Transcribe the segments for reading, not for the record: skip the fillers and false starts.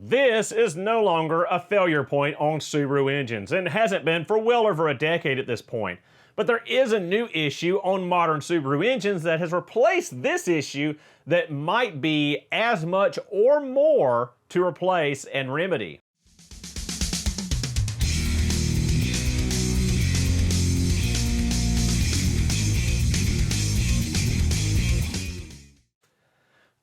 This is no longer a failure point on Subaru engines, and hasn't been for well over a decade at this point. But there is a new issue on modern Subaru engines that has replaced this issue that might be as much or more to replace and remedy.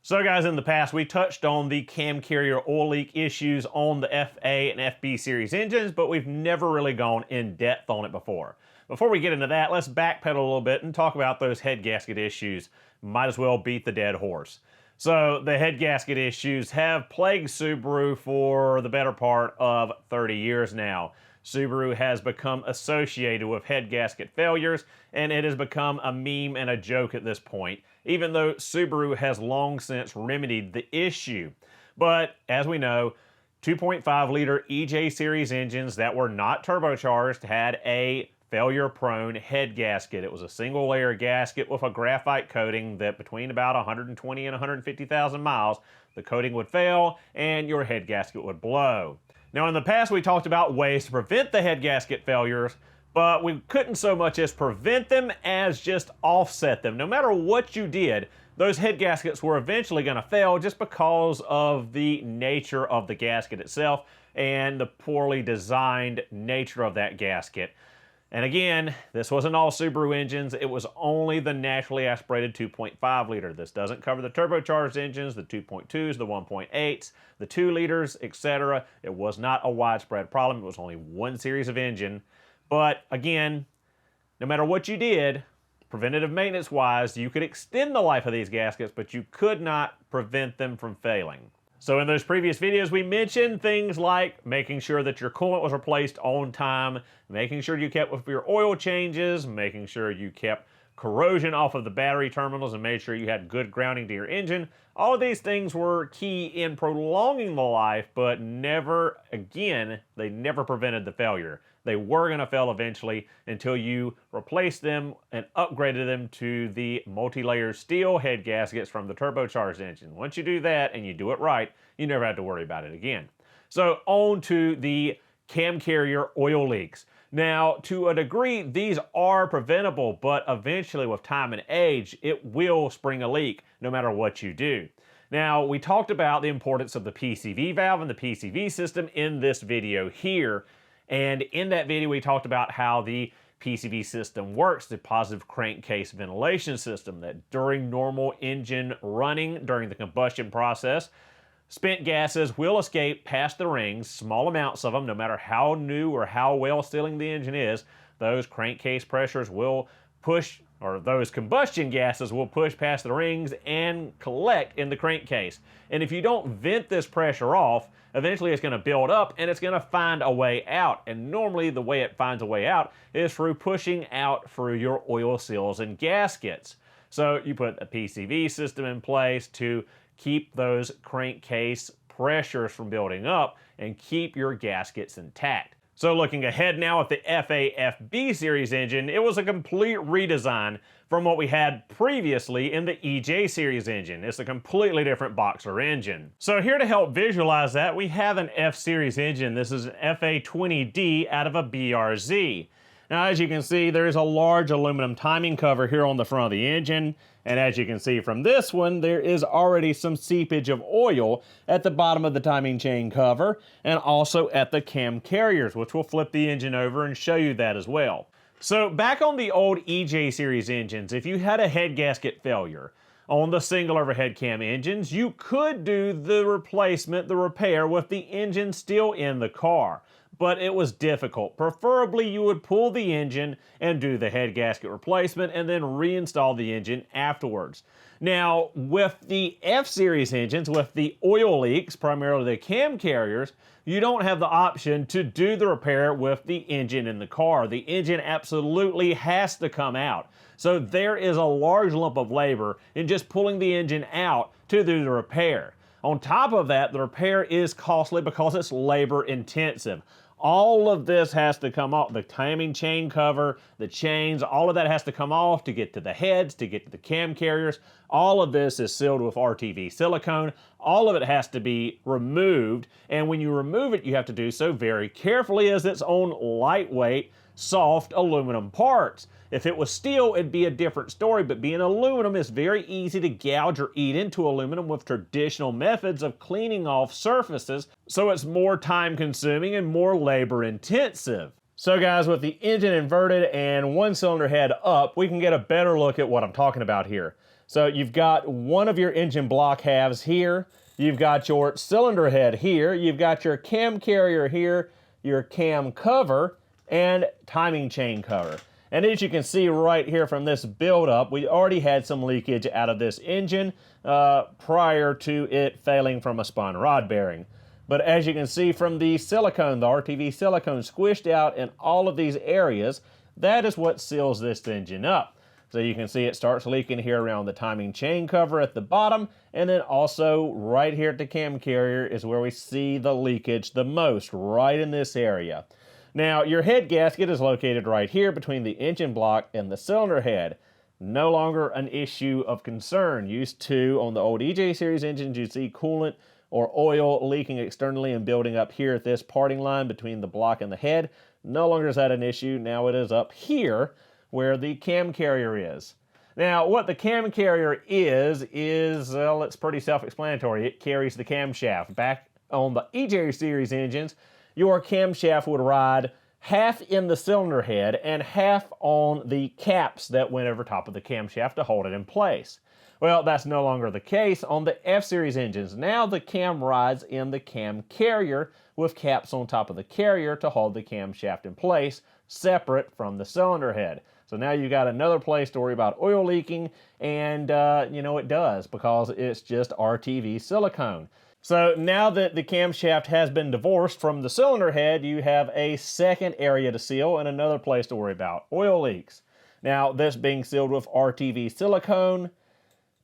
So guys, in the past we touched on the cam carrier oil leak issues on the FA and FB series engines, but we've never really gone in depth on it before. Before we get into that, let's backpedal a little bit and talk about those head gasket issues. Might as well beat the dead horse. So the head gasket issues have plagued Subaru for the better part of 30 years now. Subaru has become associated with head gasket failures, and it has become a meme and a joke at this point, even though Subaru has long since remedied the issue. But as we know, 2.5-liter EJ series engines that were not turbocharged had a failure-prone head gasket. It was a single-layer gasket with a graphite coating that between about 120 and 150,000 miles, the coating would fail and your head gasket would blow. Now, in the past, we talked about ways to prevent the head gasket failures, but we couldn't so much as prevent them as just offset them. No matter what you did, those head gaskets were eventually going to fail just because of the nature of the gasket itself and the poorly designed nature of that gasket. And again, this wasn't all Subaru engines, it was only the naturally aspirated 2.5 liter. This doesn't cover the turbocharged engines, the 2.2s, the 1.8s, the 2 liters, etc. It was not a widespread problem, it was only one series of engine. But again, no matter what you did, preventative maintenance wise, you could extend the life of these gaskets, but you could not prevent them from failing. So in those previous videos, we mentioned things like making sure that your coolant was replaced on time, making sure you kept with your oil changes, making sure you kept corrosion off of the battery terminals and made sure you had good grounding to your engine. All of these things were key in prolonging the life, but never, again, they never prevented the failure. They were going to fail eventually until you replaced them and upgraded them to the multi-layer steel head gaskets from the turbocharged engine. Once you do that and you do it right, you never have to worry about it again. So on to the cam carrier oil leaks. Now, to a degree, these are preventable, but eventually with time and age, it will spring a leak no matter what you do. Now, we talked about the importance of the PCV valve and the PCV system in this video here. And in that video, we talked about how the PCV system works, the positive crankcase ventilation system, that during normal engine running, during the combustion process, spent gases will escape past the rings, small amounts of them, no matter how new or how well sealing the engine is. Those crankcase pressures will push, or those combustion gases will push past the rings and collect in the crankcase. And if you don't vent this pressure off, eventually it's going to build up and it's going to find a way out. And normally the way it finds a way out is through pushing out through your oil seals and gaskets. So you put a PCV system in place to keep those crankcase pressures from building up and keep your gaskets intact. So looking ahead now at the FA/FB series engine, it was a complete redesign from what we had previously in the EJ series engine. It's a completely different boxer engine. So here to help visualize that, we have an F series engine. This is an FA20D out of a BRZ. Now, as you can see, there is a large aluminum timing cover here on the front of the engine. And as you can see from this one, there is already some seepage of oil at the bottom of the timing chain cover and also at the cam carriers, which will flip the engine over and show you that as well. So back on the old EJ series engines, if you had a head gasket failure on the single overhead cam engines, you could do the replacement, the repair with the engine still in the car. But it was difficult. Preferably, you would pull the engine and do the head gasket replacement and then reinstall the engine afterwards. Now, with the F-Series engines, with the oil leaks, primarily the cam carriers, you don't have the option to do the repair with the engine in the car. The engine absolutely has to come out. So there is a large lump of labor in just pulling the engine out to do the repair. On top of that, the repair is costly because it's labor intensive. All of this has to come off, the timing chain cover, the chains, all of that has to come off to get to the heads, to get to the cam carriers. All of this is sealed with RTV silicone. all of it has to be removed, and when you remove it, you have to do so very carefully as it's on lightweight, soft aluminum parts. If it was steel, it'd be a different story, but being aluminum, is very easy to gouge or eat into aluminum with traditional methods of cleaning off surfaces, so it's more time consuming and more labor intensive. So guys, with the engine inverted and one cylinder head up, we can get a better look at what I'm talking about here. So you've got one of your engine block halves here, you've got your cylinder head here, you've got your cam carrier here, your cam cover, and timing chain cover. And as you can see right here from this buildup, we already had some leakage out of this engine prior to it failing from a spun rod bearing. But as you can see from the silicone, the RTV silicone squished out in all of these areas, that is what seals this engine up. So you can see it starts leaking here around the timing chain cover at the bottom, and then also right here at the cam carrier is where we see the leakage the most, right in this area. Now, your head gasket is located right here between the engine block and the cylinder head. No longer an issue of concern. Used to, on the old EJ series engines, you'd see coolant or oil leaking externally and building up here at this parting line between the block and the head. No longer is that an issue. Now it is up here where the cam carrier is. Now, what the cam carrier is well, it's pretty self-explanatory. It carries the camshaft. Back on the EJ series engines, your camshaft would ride half in the cylinder head and half on the caps that went over top of the camshaft to hold it in place. Well, that's no longer the case on the F-Series engines. Now the cam rides in the cam carrier with caps on top of the carrier to hold the camshaft in place, separate from the cylinder head. So now you've got another place to worry about oil leaking, and you know it does because it's just RTV silicone. So now that the camshaft has been divorced from the cylinder head, you have a second area to seal and another place to worry about oil leaks. Now, this being sealed with RTV silicone,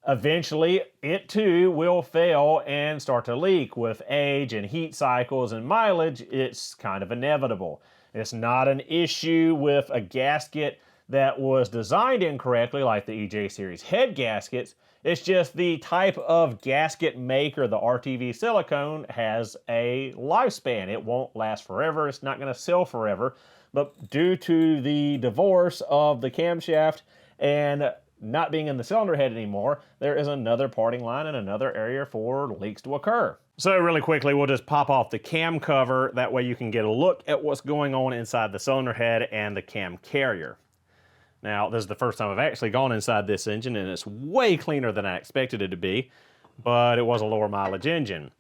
eventually it too will fail and start to leak. With age and heat cycles and mileage, it's kind of inevitable. It's not an issue with a gasket that was designed incorrectly like the EJ series head gaskets. It's just the type of gasket maker, the RTV silicone, has a lifespan. It won't last forever. It's not going to seal forever. But due to the divorce of the camshaft and not being in the cylinder head anymore, there is another parting line and another area for leaks to occur. So really quickly, we'll just pop off the cam cover. That way you can get a look at what's going on inside the cylinder head and the cam carrier. Now, this is the first time I've actually gone inside this engine, and it's way cleaner than I expected it to be, but it was a lower mileage engine.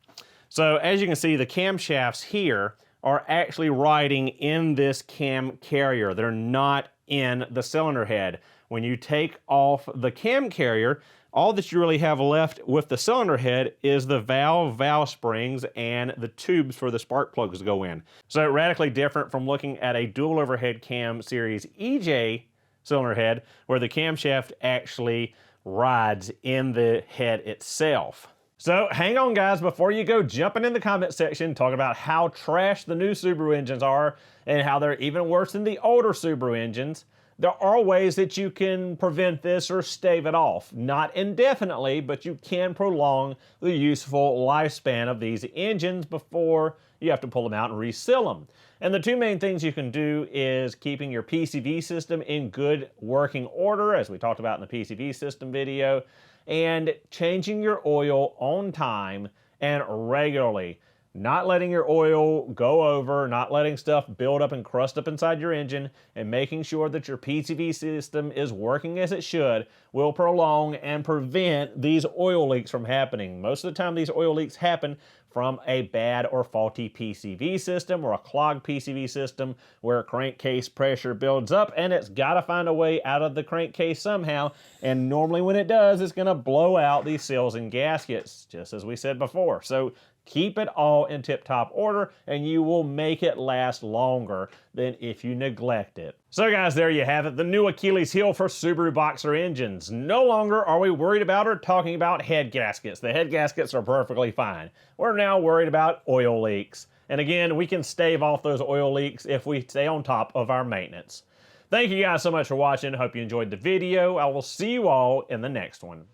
So as you can see, the camshafts here are actually riding in this cam carrier. They're not in the cylinder head. When you take off the cam carrier, all that you really have left with the cylinder head is the valve springs and the tubes for the spark plugs to go in. So radically different from looking at a dual overhead cam series EJ cylinder head, where the camshaft actually rides in the head itself. So hang on guys, before you go jumping in the comment section talking about how trash the new Subaru engines are and how they're even worse than the older Subaru engines, there are ways that you can prevent this or stave it off. Not indefinitely, but you can prolong the useful lifespan of these engines before you have to pull them out and reseal them. And the two main things you can do is keeping your PCV system in good working order, as we talked about in the PCV system video, and changing your oil on time and regularly. Not letting your oil go over, not letting stuff build up and crust up inside your engine, and making sure that your PCV system is working as it should will prolong and prevent these oil leaks from happening. Most of the time these oil leaks happen from a bad or faulty PCV system or a clogged PCV system where crankcase pressure builds up and it's got to find a way out of the crankcase somehow, and normally when it does, it's going to blow out these seals and gaskets, just as we said before. So keep it all in tip-top order and you will make it last longer than if you neglect it. So guys, there you have it, the new Achilles heel for Subaru Boxer engines. No longer are we worried about or talking about head gaskets. The head gaskets are perfectly fine. We're now worried about oil leaks. And again, we can stave off those oil leaks if we stay on top of our maintenance. Thank you guys so much for watching. Hope you enjoyed the video. I will see you all in the next one.